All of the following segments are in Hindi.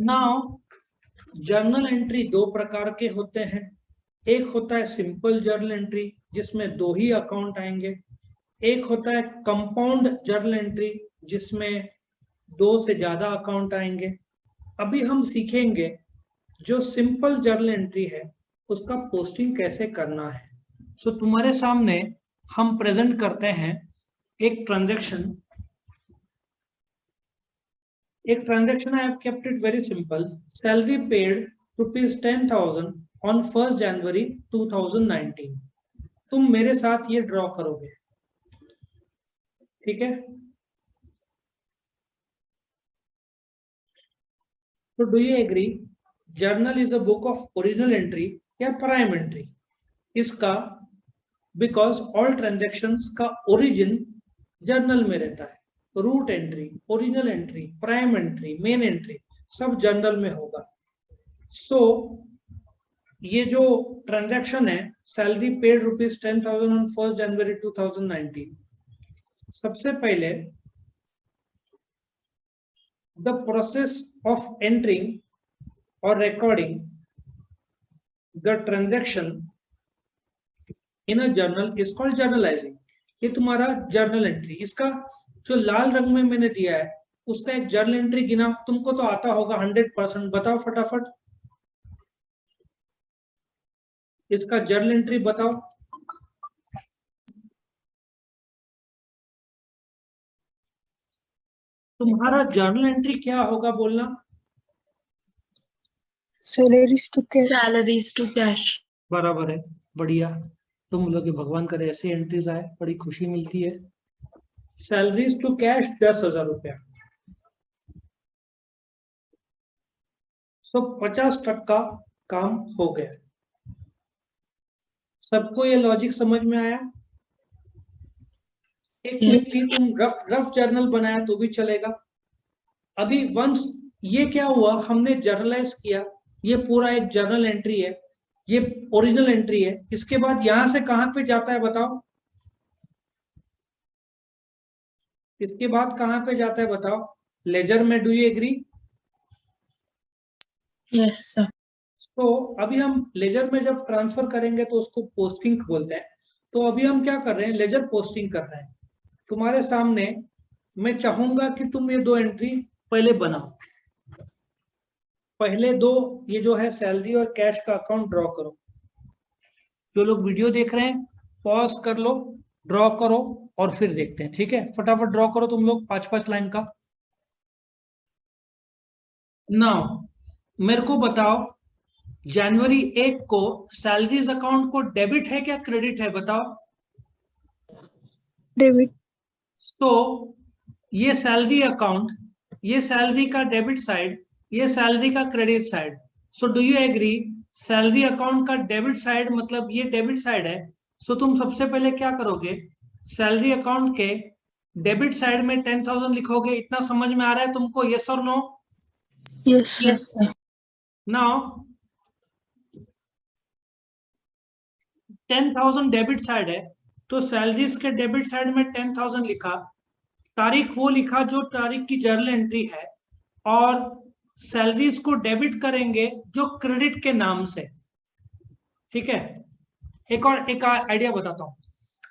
नाउ जर्नल एंट्री दो प्रकार के होते हैं। एक होता है सिंपल जर्नल एंट्री जिसमें दो ही अकाउंट आएंगे। एक होता है कंपाउंड जर्नल एंट्री जिसमें दो से ज्यादा अकाउंट आएंगे। अभी हम सीखेंगे जो सिंपल जर्नल एंट्री है उसका पोस्टिंग कैसे करना है। सो तुम्हारे सामने हम प्रेजेंट करते हैं एक transaction. I have kept it very simple. Salary paid ₹10,000 on 1st January 2019. तुम मेरे साथ ये ड्रॉ करोगे, ठीक है? So do you agree? Journal is a book of original entry या prime entry. इसका because all transactions का origin जर्नल में रहता है। Root entry, original entry, prime entry, main entry सब जर्नल में होगा। सो ये जो ट्रांजैक्शन है salary paid ₹10,000 on 1st January 2019, सबसे पहले द प्रोसेस ऑफ एंट्रिंग और recording the transaction in a journal is called journalising. ये तुम्हारा जर्नल एंट्री। इसका जो लाल रंग में मैंने दिया है उसका एक जर्नल एंट्री गिना, तुमको तो आता होगा 100%। बताओ फटाफट इसका जर्नल एंट्री बताओ। तुम्हारा जर्नल एंट्री क्या होगा बोलना? Salaries to cash. बराबर है, बढ़िया। तुम लोग भगवान करे ऐसी एंट्रीज आए, बड़ी खुशी मिलती है। सैलरीज टू कैश 10,000 रुपया। सो 50% काम हो गया। सबको ये लॉजिक समझ में आया? एक व्यक्ति तुम रफ जर्नल बनाया तो भी चलेगा। अभी वंस ये क्या हुआ, हमने जर्नलाइज किया, ये पूरा एक जर्नल एंट्री है, ये ओरिजिनल एंट्री है। इसके बाद यहां से कहां पे जाता है बताओ? इसके बाद कहां पे जाता है बताओ? लेजर में। Do you agree? Yes sir. तो अभी हम लेजर में जब ट्रांसफर करेंगे तो उसको पोस्टिंग बोलते हैं। तो अभी हम क्या कर रहे हैं, लेजर पोस्टिंग कर रहे हैं। तुम्हारे सामने मैं चाहूंगा कि तुम ये दो एंट्री पहले बनाओ। पहले दो ये जो है सैलरी और कैश का अकाउंट ड्रॉ करो। जो लोग वीडियो देख रहे हैं पॉज कर लो, ड्रॉ करो और फिर देखते हैं, ठीक है? फटाफट ड्रॉ करो तुम लोग 5-5 लाइन का। नाउ मेरे को बताओ, जनवरी 1 को सैलरीज अकाउंट को डेबिट है क्या क्रेडिट है बताओ? डेबिट। तो ये सैलरी अकाउंट, ये सैलरी का डेबिट साइड, ये सैलरी का credit side. So do you agree? Salary account का डेबिट साइड मतलब ये डेबिट साइड है। सो तुम सबसे पहले क्या करोगे, सैलरी अकाउंट के डेबिट साइड में 10,000 लिखोगे। इतना समझ में आ रहा है तुमको? यस और no? Yes sir. Now 10,000 debit side है तो सैलरीज के डेबिट साइड में 10,000 लिखा। तारीख वो लिखा जो तारीख की जर्नल एंट्री है, और सैलरीज को डेबिट करेंगे जो क्रेडिट के नाम से, ठीक है? एक आइडिया बताता हूं।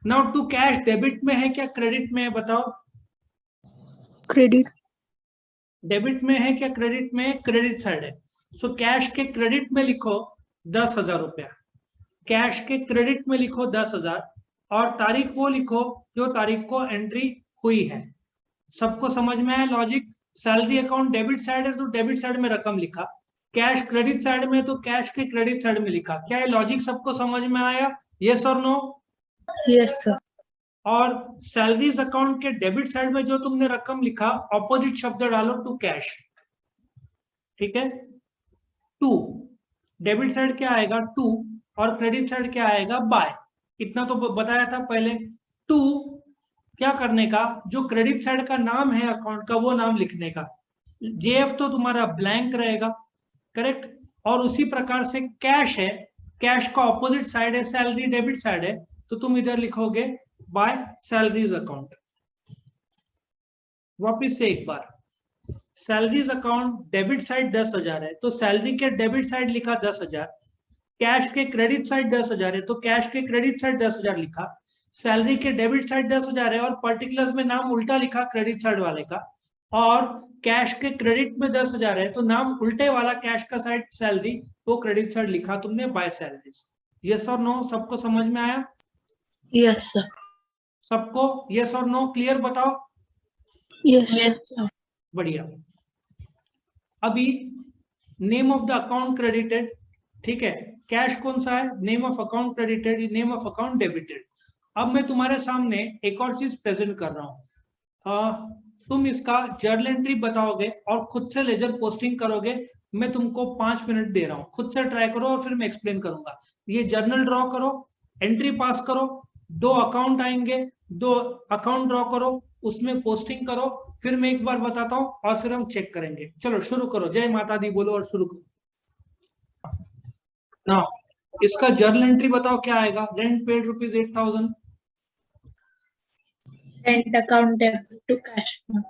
नाउ टू कैश डेबिट में है क्या क्रेडिट में है बताओ? क्रेडिट। डेबिट में है क्या क्रेडिट में? क्रेडिट साइड है। सो कैश के क्रेडिट में लिखो 10,000 रुपया। कैश के क्रेडिट में लिखो 10,000 और तारीख वो लिखो जो तारीख को एंट्री हुई है। सबको समझ में आया logic? Salary account debit side है तो डेबिट साइड में रकम लिखा, कैश क्रेडिट साइड में तो कैश के क्रेडिट साइड में लिखा। क्या ये लॉजिक सबको समझ में आया? यस और नो? Yes sir. और सैलरीज अकाउंट के डेबिट साइड में जो तुमने रकम लिखा ऑपोजिट शब्द डालो टू कैश, ठीक है? टू डेबिट साइड क्या आएगा? टू। और क्रेडिट साइड क्या आएगा? बाय। इतना तो बताया था पहले। टू क्या करने का, जो क्रेडिट साइड का नाम है अकाउंट का वो नाम लिखने का। जेएफ तो तुम्हारा ब्लैंक रहेगा, करेक्ट? और उसी प्रकार से कैश है, कैश का ऑपोजिट साइड है सैलरी, डेबिट साइड है, तो तुम इधर लिखोगे बाय सैलरीज अकाउंट। वापिस से एक बार, सैलरीज अकाउंट डेबिट साइड 10,000 है, तो सैलरी के डेबिट साइड लिखा 10,000, कैश के क्रेडिट साइड 10,000 है, तो कैश के क्रेडिट साइड 10,000 लिखा, सैलरी के डेबिट साइड 10,000 है और पर्टिकुलर्स में नाम उल्टा लिखा क्रेडिट साइड वाले का, और कैश के क्रेडिट में 10,000 है तो नाम उल्टे वाला कैश का साइड सैलरी, वो क्रेडिट साइड लिखा तुमने बाय सैलरीज। यस और नो, सबको समझ में आया? Yes, sir. सबको यस और नो क्लियर बताओ? Yes, sir. बढ़िया। अभी name of the account credited, ठीक है, कैश कौन सा है? Name of account credited, name of account debited. अब मैं तुम्हारे सामने एक और चीज प्रेजेंट कर रहा हूं, तुम इसका जर्नल एंट्री बताओगे और खुद से लेजर पोस्टिंग करोगे। मैं तुमको 5 मिनट दे रहा हूं, खुद से ट्राई करो और फिर मैं एक्सप्लेन करूंगा। ये जर्नल ड्रॉ करो, एंट्री पास करो, 2 अकाउंट आएंगे, 2 अकाउंट ड्रॉ करो, उसमें पोस्टिंग करो, फिर मैं एक बार बताता हूं और फिर हम चेक करेंगे। चलो शुरू करो, जय माता दी बोलो और शुरू करो ना। इसका जर्नल एंट्री बताओ क्या आएगा? Rent paid ₹8,000। Rent account debit to cash account.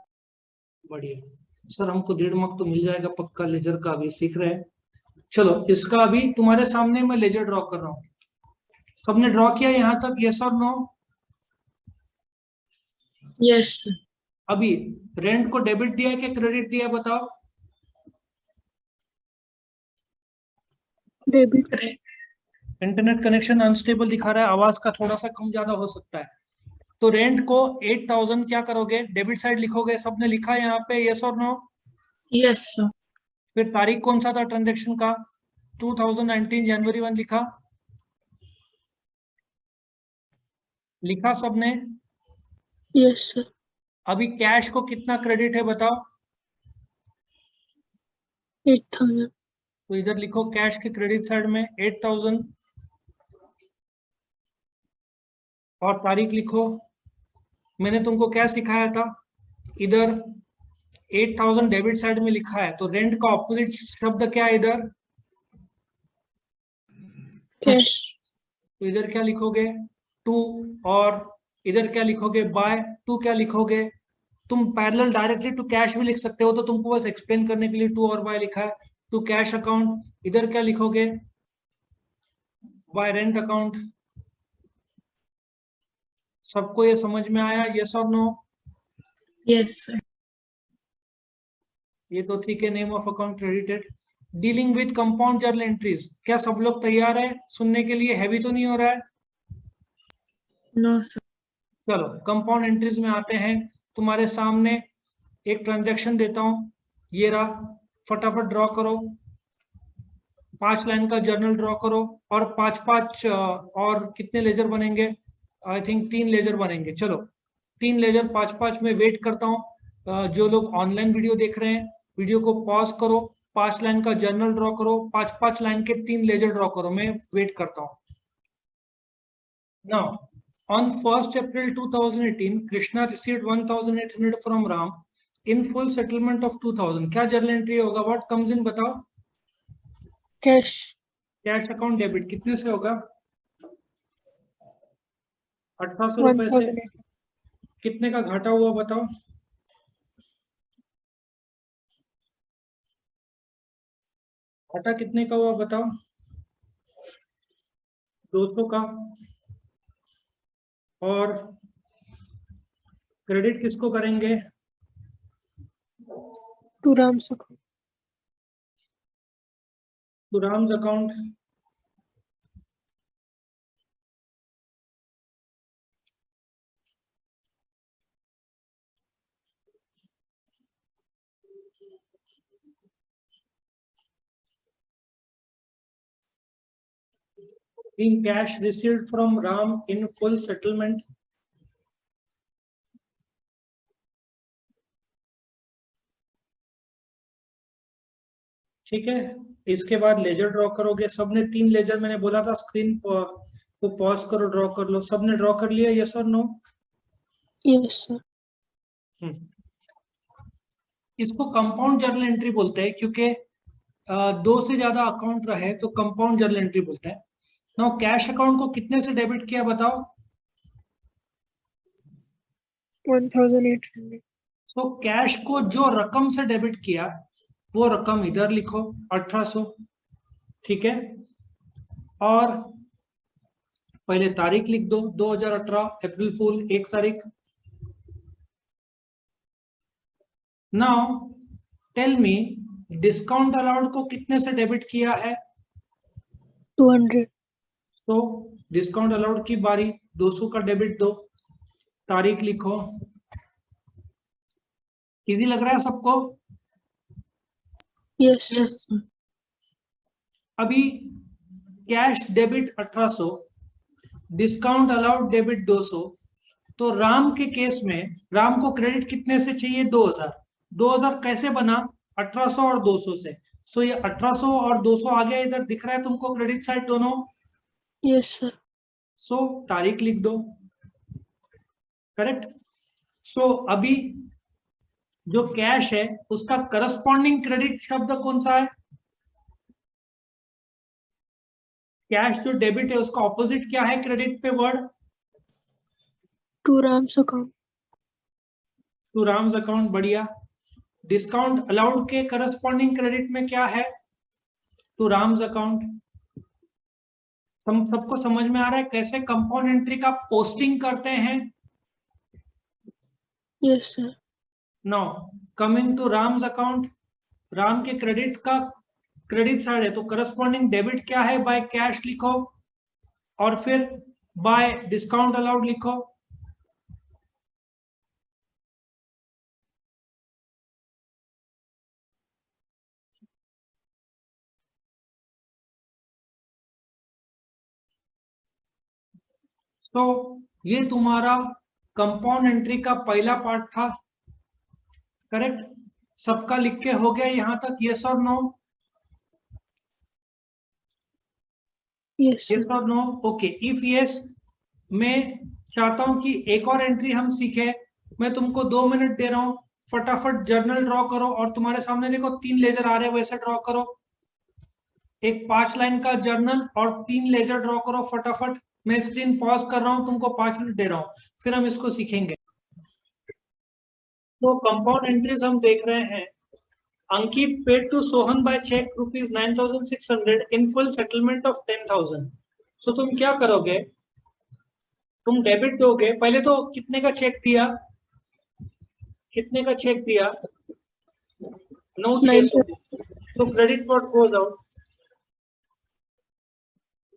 बढ़िया सर, हमको 1.5 मार्क तो मिल जाएगा पक्का, लेजर का अभी सीख रहे हैं। चलो इसका अभी तुम्हारे सामने मैं लेजर ड्रॉ कर रहा हूँ। सबने ड्रॉ किया यहाँ तक? यस और नो? Yes, sir. अभी रेंट को डेबिट दिया है कि क्रेडिट दिया है बताओ? Debit. इंटरनेट कनेक्शन अनस्टेबल दिखा रहा है, आवाज का थोड़ा सा कम ज्यादा हो सकता है। तो रेंट को 8,000 क्या करोगे? डेबिट साइड लिखोगे। सबने लिखा है यहाँ पे? यस और नो? Yes, sir. फिर तारीख कौन सा था ट्रांजेक्शन का? 2019 जनवरी 1 लिखा? लिखा सबने? Yes, sir. अभी कैश को कितना क्रेडिट है बताओ? 8,000. तो इधर लिखो कैश के क्रेडिट साइड में 8,000 और तारीख लिखो। मैंने तुमको क्या सिखाया था? इधर 8,000 डेबिट साइड में लिखा है, तो रेंट का ऑपोजिट शब्द क्या है इधर? Cash. तो इधर क्या लिखोगे? टू। और इधर क्या लिखोगे? बाय। टू क्या लिखोगे? तुम पैरेलल डायरेक्टली टू कैश भी लिख सकते हो, तो तुमको बस एक्सप्लेन करने के लिए टू और बाय लिखा है। To cash account. इधर क्या लिखोगे? By rent account. सबको ये समझ में आया? यस और नो? Yes, sir. ये तो ठीक है, name of account credited. Dealing with compound journal entries, क्या सब लोग तैयार है सुनने के लिए? हैवी तो नहीं हो रहा है? No, sir. चलो कंपाउंड एंट्रीज में आते हैं। तुम्हारे सामने एक ट्रांजैक्शन देता हूं, ये रहा, फटाफट ड्रॉ करो। 5 लाइन का जर्नल ड्रॉ करो और 5-5 और कितने लेजर बनेंगे? आई थिंक 3 लेजर बनेंगे। चलो 3 लेजर 5-5 में वेट करता हूँ। जो लोग ऑनलाइन वीडियो देख रहे हैं, वीडियो को पॉज करो, 5 लाइन का जर्नल ड्रॉ करो, 5-5 लाइन के 3 लेजर ड्रॉ करो, मैं वेट करता हूँ। Now on 1st April 2018, Krishna received 1,800 from Ram in full settlement of 2,000। क्या जर्नल एंट्री होगा? व्हाट कम्स इन बताओ? Cash. Cash account debit. कितने से होगा? 1,800 रुपए से। 1,000. कितने का घाटा हुआ बताओ? घाटा कितने का हुआ बताओ? 200 का। और क्रेडिट किसको करेंगे? To Ram's account. To Ram's account. In cash received from Ram in full settlement। ठीक है, इसके बाद लेजर ड्रॉ करोगे। सबने 3 लेजर मैंने बोला था, स्क्रीन को पॉज करो, ड्रॉ कर लो। सबने ड्रॉ कर लिया? यस और नो? Yes, sir. इसको कंपाउंड जर्नल एंट्री बोलते हैं, क्योंकि 2 से ज्यादा अकाउंट रहे तो कंपाउंड जर्नल एंट्री बोलते हैं। नाउ कैश अकाउंट को कितने से डेबिट किया बताओ? 1,800. तो कैश को जो रकम से डेबिट किया वो रकम इधर लिखो 1800, ठीक है। और पहले तारीख लिख दो 2018 अप्रैल फूल 1 तारीख। Now tell me discount allowed को कितने से डेबिट किया है? 200. तो डिस्काउंट अलाउड की बारी, 200 का डेबिट दो, तारीख लिखो। इजी लग रहा है सबको? Yes, sir. अभी cash debit 1800, discount allowed debit 200। तो राम के केस में राम को क्रेडिट कितने से चाहिए? 2000। 2000 कैसे बना? 1800 और 200 से। सो ये 1800 और 200 आ गया, इधर दिख रहा है तुमको क्रेडिट साइड दोनों। Yes, sir. सो तारीख लिख दो, करेक्ट। सो अभी जो कैश है उसका करस्पॉन्डिंग क्रेडिट शब्द कौन सा है? कैश जो डेबिट है उसका ऑपोजिट क्या है क्रेडिट पे word? To Ram's account. To Ram's account, बढ़िया। डिस्काउंट अलाउड के करस्पॉन्डिंग क्रेडिट में क्या है? To Ram's account. हम सबको समझ में आ रहा है कैसे कंपाउंड एंट्री का पोस्टिंग करते हैं? Yes, sir. Now coming to Ram's account, Ram के क्रेडिट का क्रेडिट साइड है तो करस्पॉन्डिंग डेबिट क्या है? बाय कैश लिखो और फिर बाय डिस्काउंट अलाउड लिखो। तो ये तुम्हारा कंपाउंड एंट्री का पहला पार्ट था, करेक्ट। सबका लिख के हो गया यहां तक? यस और नो? Yes, sir. यस और नो? ओके, इफ यस मैं चाहता हूं कि एक और एंट्री हम सीखे। मैं तुमको 2 मिनट दे रहा हूं, फटाफट जर्नल ड्रॉ करो और तुम्हारे सामने देखो 3 लेजर आ रहे हैं, वैसे ड्रॉ करो। एक 5 लाइन का जर्नल और 3 लेजर ड्रॉ करो फटाफट। मैं स्क्रीन पॉज कर रहा हूं, तुमको 5 मिनट दे रहा हूं, फिर हम इसको सीखेंगे। तो कंपाउंड एंट्रीज हम देख रहे हैं। Ankit paid to Sohan by cheque ₹9,600 in full settlement of 10,000। So तुम क्या करोगे? तुम डेबिट दोगे। पहले तो कितने का चेक दिया? कितने का चेक दिया? 9,600। सो क्रेडिट व्हाट गोज आउट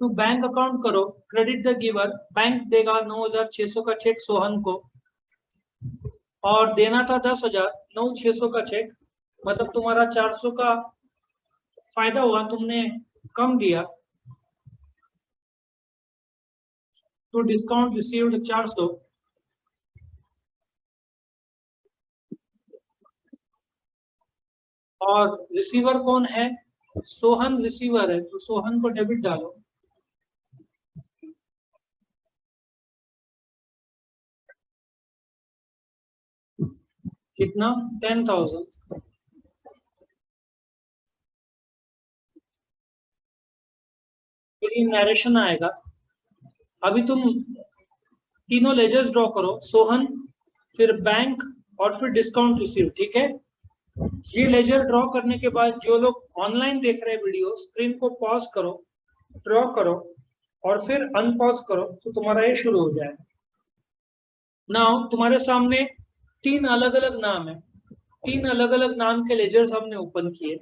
तो बैंक अकाउंट करो, क्रेडिट द गिवर। बैंक देगा 9,600 का चेक सोहन को, और देना था 10,000। 9,600 का चेक, मतलब तुम्हारा 400 का फायदा हुआ, तुमने कम दिया। तो डिस्काउंट रिसीव्ड 400। और रिसीवर कौन है? सोहन रिसीवर है, तो सोहन को डेबिट डालो। कितना? 10,000। फिर नरेशन आएगा। अभी तुम तीनों लेजर्स ड्रॉ करो, सोहन, फिर बैंक और फिर डिस्काउंट रिसीव, ठीक है। ये लेजर ड्रॉ करने के बाद जो लोग ऑनलाइन देख रहे हैं वीडियो, स्क्रीन को पॉज करो, ड्रॉ करो और फिर अनपॉज करो, तो तुम्हारा ये शुरू हो जाएगा। नाउ तुम्हारे सामने 3 अलग अलग नाम है, 3 अलग अलग नाम के लेजर्स हमने ओपन किए।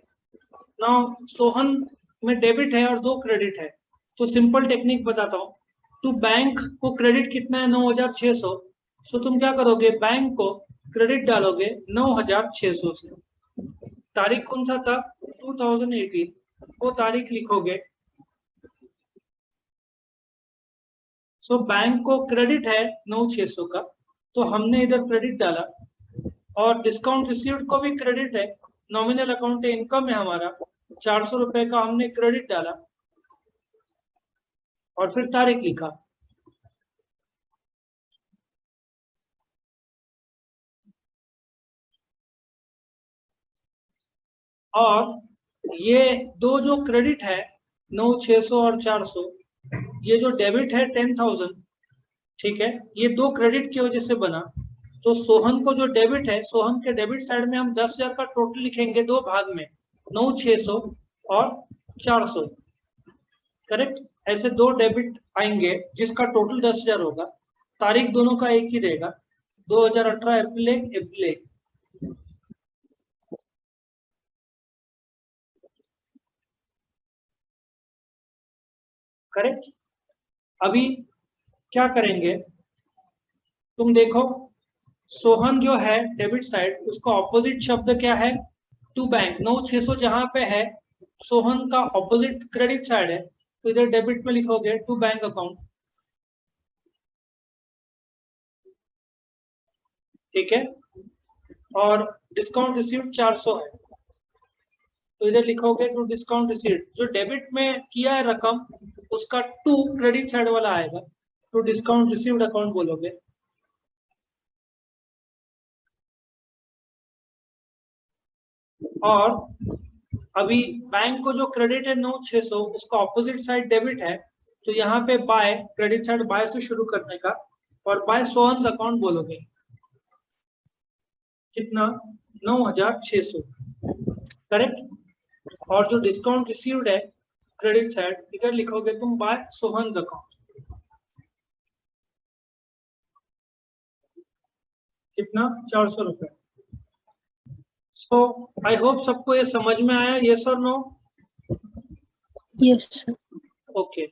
नाउ सोहन में डेबिट है और 2 क्रेडिट है, तो सिंपल टेक्निक बताता हूँ। टू बैंक को क्रेडिट कितना है? 9,600। सो तुम क्या करोगे? बैंक को क्रेडिट डालोगे 9,600 से। तारीख कौन सा था? 2018, वो तारीख लिखोगे। सो बैंक को क्रेडिट है 9,600 का, तो हमने इधर क्रेडिट डाला। और डिस्काउंट रिसीव्ड को भी क्रेडिट है, नॉमिनल अकाउंट इनकम है हमारा, 400 रुपए का हमने क्रेडिट डाला और फिर तारीख लिखा। और ये दो जो क्रेडिट है 9,600 और 400, ये जो डेबिट है 10,000, ठीक है, ये 2 क्रेडिट की वजह से बना। तो सोहन को जो डेबिट है, सोहन के डेबिट साइड में हम 10,000 का टोटल लिखेंगे दो भाग में, 9,600 और 400, करेक्ट। ऐसे दो डेबिट आएंगे जिसका टोटल 10,000 होगा। तारीख दोनों का एक ही रहेगा, 2018 अप्रैल 1 अप्रैल 1। करेक्ट। अभी क्या करेंगे, तुम देखो, सोहन जो है डेबिट साइड, उसका ऑपोजिट शब्द क्या है, टू बैंक। 9,600 जहां पे है, सोहन का ऑपोजिट क्रेडिट साइड है, तो इधर डेबिट में लिखोगे टू बैंक अकाउंट, ठीक है। और डिस्काउंट रिसीव्ड 400 है, तो इधर लिखोगे टू डिस्काउंट रिसीव्ड। जो डेबिट में किया है रकम, उसका टू क्रेडिट साइड वाला आएगा, टू डिस्काउंट रिसीव्ड अकाउंट बोलोगे। और अभी बैंक को जो क्रेडिट है 9,600, उसका ऑपोजिट साइड डेबिट है, तो यहाँ पे बाय, क्रेडिट साइड बाय से शुरू करने का, और बाय सोहन अकाउंट बोलोगे। कितना, 9,600, करेक्ट। और जो डिस्काउंट रिसीव्ड है क्रेडिट साइड, इधर लिखोगे तुम बाय सोहन अकाउंट। कितना, 400 रुपए। सो आई होप सबको ये समझ में आया, यस और नो? Yes, sir. ओके।